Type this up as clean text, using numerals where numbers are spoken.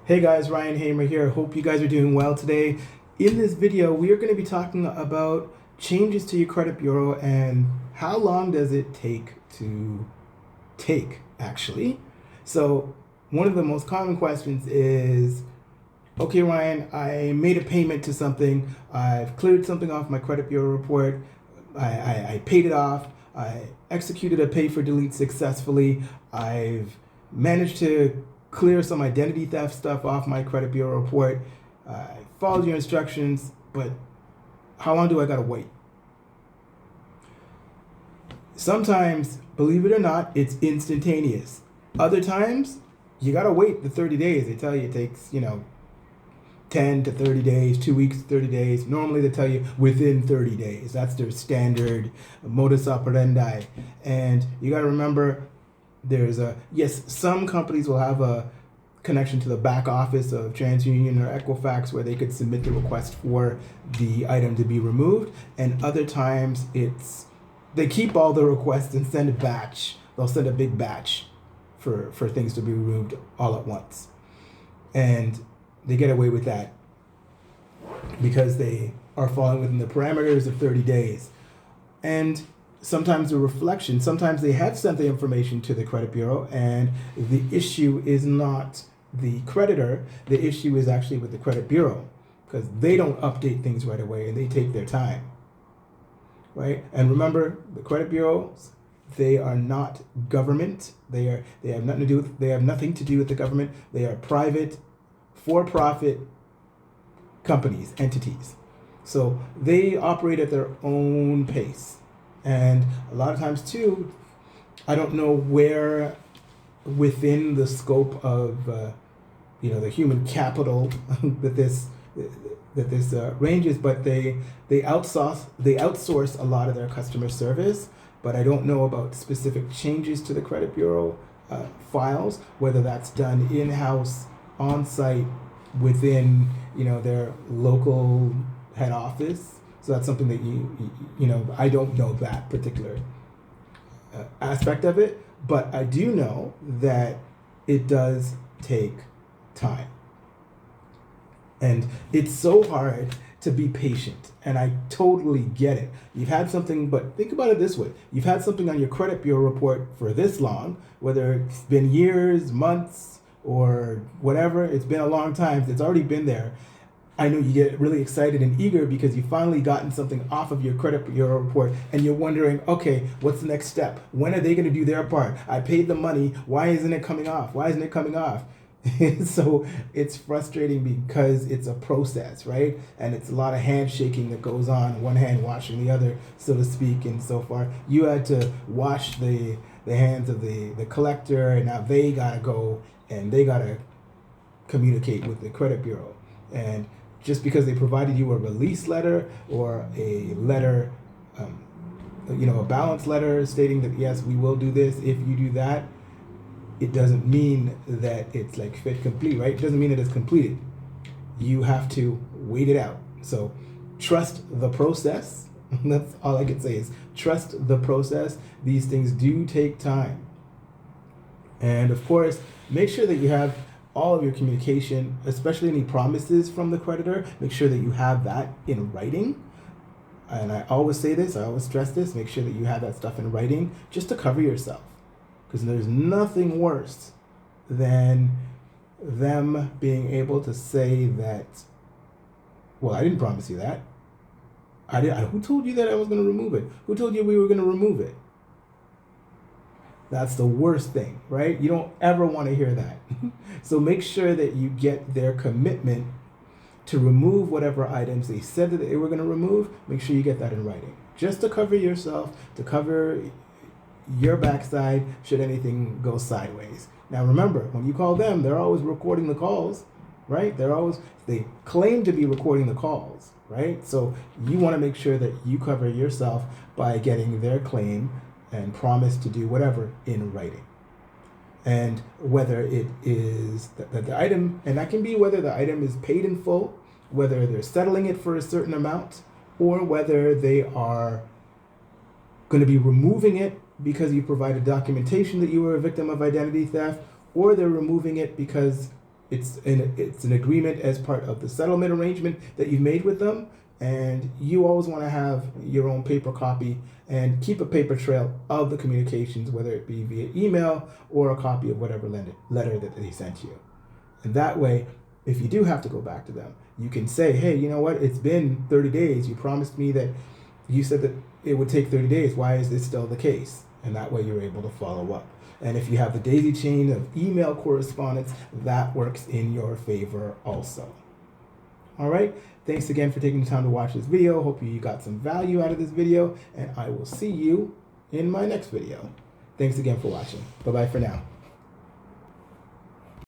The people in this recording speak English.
Hey guys, Ryan Hamer here. Hope you guys are doing well today. In this video, we are going to be talking about changes to your credit bureau and how long does it take to take, actually. So, one of the most common questions is, okay, Ryan, I made a payment to something. I've cleared something off my credit bureau report. I paid it off. I executed a pay for delete successfully. I've managed to clear some identity theft stuff off my credit bureau report. I followed your instructions, but how long do I gotta wait? Sometimes, believe it or not, it's instantaneous. Other times, you gotta wait the 30 days. They tell you it takes, 10 to 30 days, 2 weeks, 30 days. Normally they tell you within 30 days. That's their standard modus operandi. And you gotta remember, yes, some companies will have a connection to the back office of TransUnion or Equifax where they could submit the request for the item to be removed, and other times they keep all the requests and send a batch. They'll send a big batch for things to be removed all at once, and they get away with that because they are falling within the parameters of 30 days. And sometimes a reflection, sometimes they have sent the information to the credit bureau and the issue is not the creditor, the issue is actually with the credit bureau because they don't update things right away and they take their time, right? And remember, the credit bureaus, they are not government. They have nothing to do with the government. They are private, for-profit companies, entities. So they operate at their own pace. And a lot of times too, I don't know where within the scope of the human capital that this ranges, but they outsource a lot of their customer service. But I don't know about specific changes to the credit bureau files, whether that's done in-house, on-site, within their local head office. So that's something that I don't know that particular aspect of it, but I do know that it does take time. And it's so hard to be patient, and I totally get it. You've had something, but think about it this way. You've had something on your credit bureau report for this long, whether it's been years, months, or whatever, it's been a long time, it's already been there. I know you get really excited and eager because you've finally gotten something off of your credit bureau report and you're wondering, okay, what's the next step? When are they going to do their part? I paid the money. Why isn't it coming off? Why isn't it coming off? So it's frustrating because it's a process, right? And it's a lot of handshaking that goes on, one hand washing the other, so to speak. And so far, you had to wash the hands of the collector, and now they got to go and they got to communicate with the credit bureau. And just because they provided you a release letter or a letter, a balance letter stating that, yes, we will do this if you do that, it doesn't mean that it's like fit complete, right? It doesn't mean it is completed. You have to wait it out. So trust the process. That's all I can say is trust the process. These things do take time. And of course, make sure that you have all of your communication, especially any promises from the creditor, make sure that you have that in writing. And I always say this, I always stress this, make sure that you have that stuff in writing just to cover yourself. Because there's nothing worse than them being able to say that, well, I didn't promise you that. Who told you that I was going to remove it? Who told you we were going to remove it? That's the worst thing, right? You don't ever want to hear that. So make sure that you get their commitment to remove whatever items they said that they were going to remove. Make sure you get that in writing. Just to cover yourself, to cover your backside should anything go sideways. Now remember, when you call them, they're always recording the calls, right? They claim to be recording the calls, right? So you want to make sure that you cover yourself by getting their claim and promise to do whatever in writing. And whether it is that the item, and that can be whether the item is paid in full, whether they're settling it for a certain amount, or whether they are going to be removing it because you provided documentation that you were a victim of identity theft, or they're removing it because it's an agreement as part of the settlement arrangement that you've made with them, and you always want to have your own paper copy and keep a paper trail of the communications, whether it be via email or a copy of whatever letter that they sent you. And that way, if you do have to go back to them, you can say, hey, you know what, it's been 30 days. You promised me that you said that it would take 30 days. Why is this still the case? And that way you're able to follow up. And if you have the daisy chain of email correspondence, that works in your favor also. All right. Thanks again for taking the time to watch this video. Hope you got some value out of this video, and I will see you in my next video. Thanks again for watching. Bye-bye for now.